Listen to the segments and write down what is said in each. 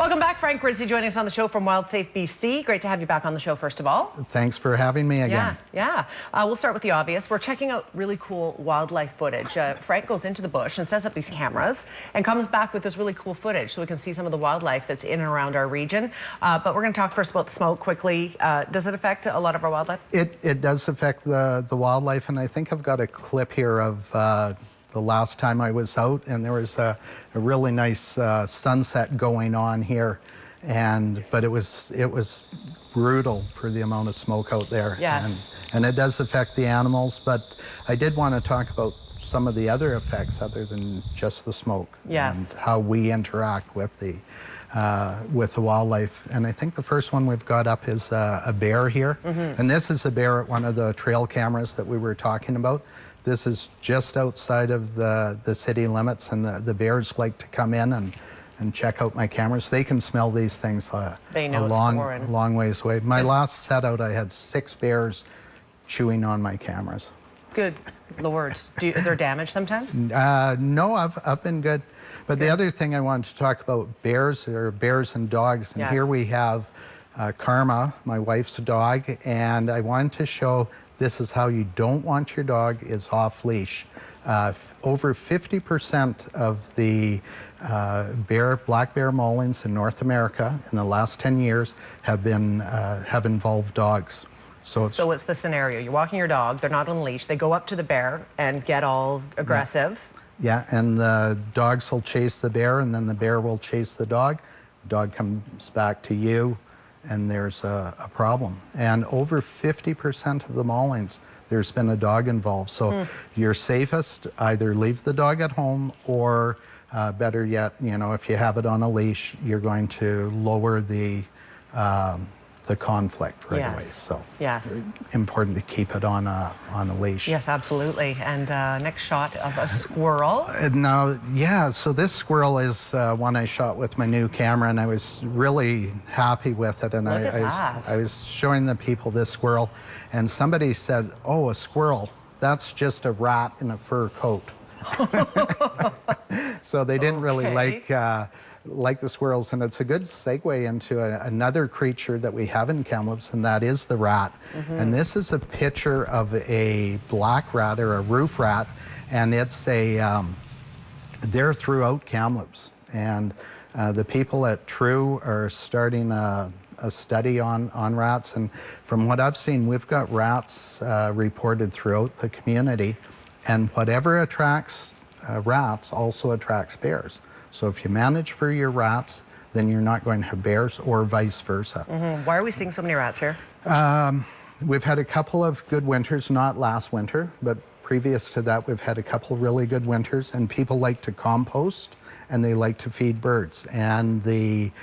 Welcome back, Frank Ritcey, joining us on the show from WildsafeBC. Great to have you back on the show, first of all. Thanks for having me again. Yeah. We'll start with the obvious. We're checking out really cool wildlife footage. Frank goes into the bush and sets up these cameras and comes back with this really cool footage so we can see some of the wildlife that's in and around our region. But we're going to talk first about the smoke quickly. Does it affect a lot of our wildlife? It does affect the wildlife, and I think I've got a clip here of the last time I was out, and there was a really nice sunset going on here, but it was brutal for the amount of smoke out there. Yes. And it does affect the animals, but I did want to talk about some of the other effects other than just the smoke. Yes. And how we interact with the wildlife. And I think the first one we've got up is a bear here. Mm-hmm. And this is a bear at one of the trail cameras that we were talking about. This is just outside of the city limits, and the bears like to come in and check out my cameras. They can smell these things a long ways away. My last set out, I had 6 bears chewing on my cameras. Good Lord. Is there damage sometimes? No, I've been good. But the other thing I wanted to talk about, bears and dogs. And here we have Karma, my wife's dog, and I wanted to show this is how you don't want your dog is off leash. Over 50% of the black bear maulings in North America in the last 10 years have involved dogs. So it's the scenario. You're walking your dog, they're not on leash, they go up to the bear and get all aggressive. Yeah, and the dogs will chase the bear, and then the bear will chase the dog. The dog comes back to you, and there's a problem. And over 50% of the maulings, there's been a dog involved. So you're safest, either leave the dog at home, or better yet, if you have it on a leash, you're going to lower the conflict right away. So important to keep it on a leash. Yes, absolutely. And next shot of a squirrel. So this squirrel is one I shot with my new camera, and I was really happy with it. And I was showing the people this squirrel, and somebody said, "Oh, a squirrel, that's just a rat in a fur coat." So they didn't really like the squirrels, and it's a good segue into another creature that we have in Kamloops, and that is the rat. Mm-hmm. And this is a picture of a black rat, or a roof rat, and it's they're throughout Kamloops. And the people at True are starting a study on rats, and from what I've seen, we've got rats reported throughout the community, and whatever attracts rats also attracts bears. So if you manage for your rats, then you're not going to have bears, or vice versa. Mm-hmm. Why are we seeing so many rats here? We've had a couple of good winters, not last winter, but previous to that, we've had a couple really good winters, and people like to compost, and they like to feed birds. And the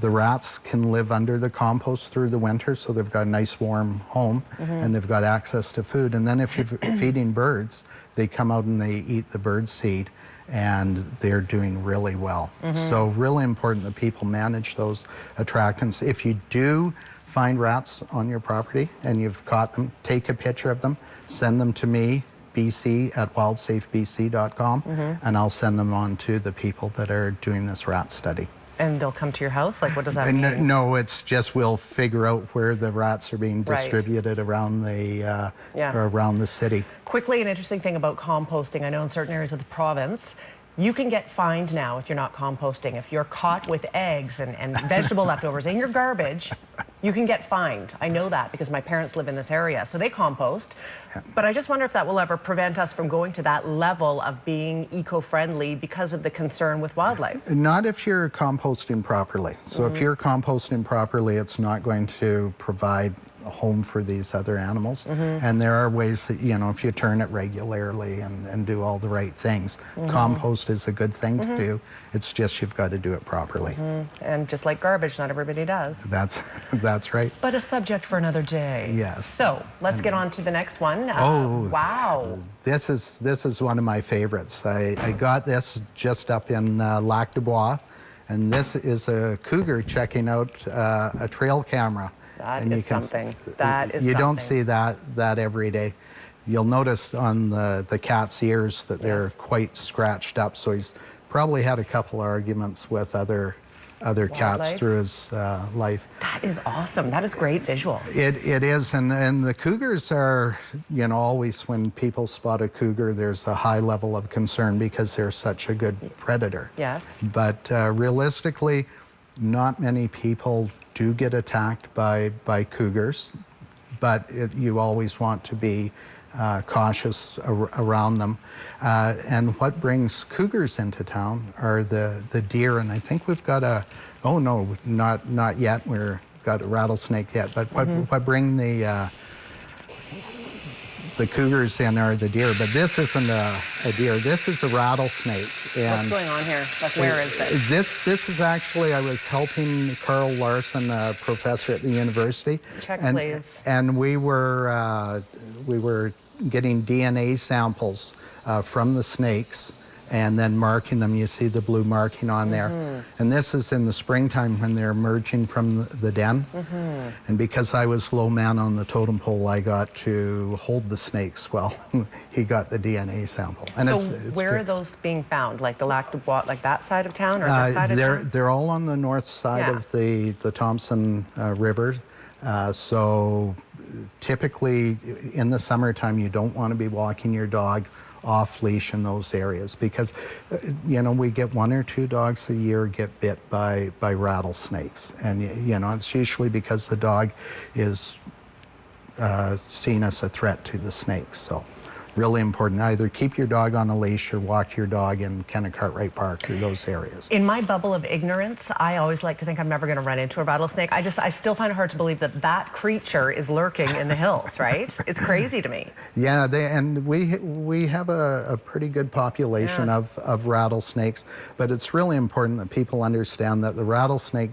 rats can live under the compost through the winter, so they've got a nice warm home, and they've got access to food. And then if you're feeding birds, they come out and they eat the bird seed, and they're doing really well. So really important that people manage those attractants. If you do find rats on your property and you've caught them, take a picture of them, send them to me, bc@wildsafebc.com, and I'll send them on to the people that are doing this rat study. And they'll come to your house? Like, what does that mean? No, it's just we'll figure out where the rats are being distributed around the city. Quickly, an interesting thing about composting. I know in certain areas of the province, you can get fined now if you're not composting. If you're caught with eggs and vegetable leftovers in your garbage, you can get fined. I know that because my parents live in this area, so they compost. Yeah. But I just wonder if that will ever prevent us from going to that level of being eco-friendly because of the concern with wildlife. Not if you're composting properly. So if you're composting properly, it's not going to provide a home for these other animals. And there are ways that, if you turn it regularly and do all the right things, compost is a good thing to do. It's just you've got to do it properly. And just like garbage, not everybody does. That's right. But a subject for another day. Yes. So let's get on to the next one. Wow. This is one of my favorites. I got this just up in Lac du Bois, and this is a cougar checking out a trail camera. That is something. That is You don't see that every day. You'll notice on the cat's ears that they're quite scratched up, so he's probably had a couple arguments with other cats Wildlife. through his life. That is awesome. That is great visuals. It is, and the cougars are, you know, always when people spot a cougar, there's a high level of concern because they're such a good predator. Yes. But realistically, not many people do get attacked by cougars, but you always want to be cautious around them. And what brings cougars into town are the deer, and I think we've got oh no, not yet, we've got a rattlesnake yet, but what bring the cougars in are the deer, but this isn't a deer, this is a rattlesnake. And what's going on here? Like, where is this? This is actually, I was helping Carl Larson, a professor at the university. Check, and, please. And we were getting DNA samples from the snakes and then marking them. You see the blue marking on there. And this is in the springtime when they're emerging from the den. And because I was low man on the totem pole, I got to hold the snakes. Well, he got the DNA sample. And So it's where are those being found? Like the Lac du Bois, like that side of town or this side of town? They're all on the north side Yeah. of the Thompson River. So typically in the summertime, you don't want to be walking your dog off leash in those areas because, you know, we get 1 or 2 dogs a year get bit by rattlesnakes. And, you know, it's usually because the dog is seen as a threat to the snakes. So really important. Either keep your dog on a leash or walk your dog in Kennet Cartwright Park or those areas. In my bubble of ignorance, I always like to think I'm never going to run into a rattlesnake. I still find it hard to believe that creature is lurking in the hills, right? It's crazy to me. Yeah, and we have a pretty good population of rattlesnakes, but it's really important that people understand that the rattlesnake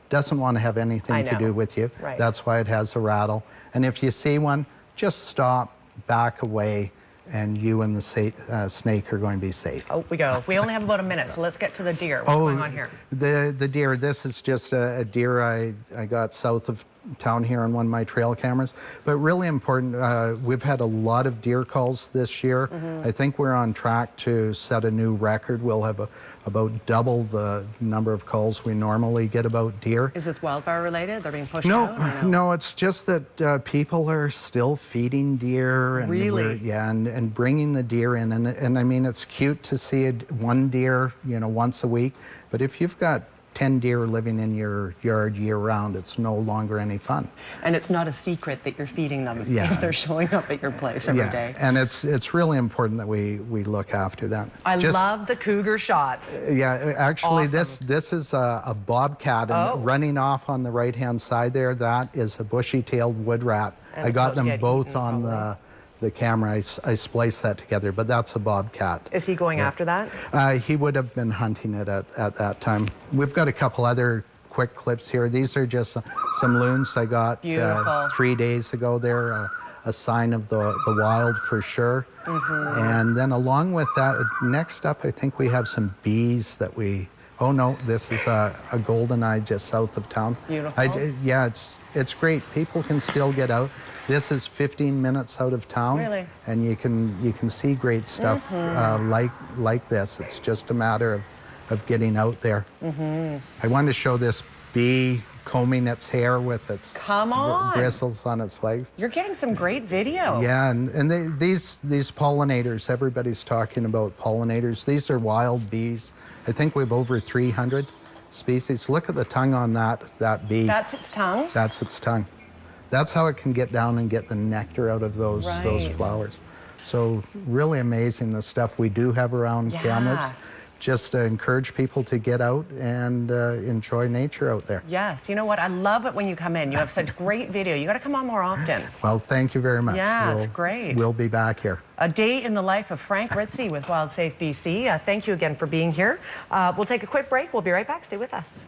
doesn't want to have anything to do with you. Right. That's why it has a rattle. And if you see one, just stop, back away, and you and the snake are going to be safe. Oh, we go. We only have about a minute, so let's get to the deer. What's going on here? The deer, this is just a deer I got south of town here on one of my trail cameras. But really important, we've had a lot of deer calls this year. I think we're on track to set a new record. We'll have about double the number of calls we normally get about deer. Is this wildfire related? They're being pushed out? Or no? No, it's just that people are still feeding deer. And really? And bringing the deer in. And I mean, it's cute to see one deer, you know, once a week. But if you've got 10 deer living in your yard year-round, it's no longer any fun. And it's not a secret that you're feeding them if they're showing up at your place every day. And it's really important that we look after that. I love the cougar shots. Yeah, actually, Awesome. this is a bobcat, and running off on the right-hand side there, that is a bushy-tailed wood rat. And I got so them both on probably. the camera. I spliced that together, but that's a bobcat. Is he going after that? He would have been hunting it at that time. We've got a couple other quick clips here. These are just some loons I got 3 days ago. They're a sign of the wild for sure. And then along with that, next up, I think we have some bees that oh no, this is a golden eye just south of town. Beautiful. Yeah, it's great. People can still get out. This is 15 minutes out of town. Really? And you can see great stuff like this. It's just a matter of getting out there. I wanted to show this bee combing its hair with its bristles on its legs. You're getting some great video. Yeah, and these pollinators, everybody's talking about pollinators. These are wild bees. I think we have over 300 species. Look at the tongue on that bee. That's its tongue? That's its tongue. That's how it can get down and get the nectar out of those flowers. So really amazing, the stuff we do have around Kamloops. Just to encourage people to get out and enjoy nature out there. Yes, you know what? I love it when you come in. You have such great video. You got to come on more often. Well, thank you very much. Yeah, it's great. We'll be back here. A day in the life of Frank Ritcey with WildSafeBC. Thank you again for being here. We'll take a quick break. We'll be right back. Stay with us.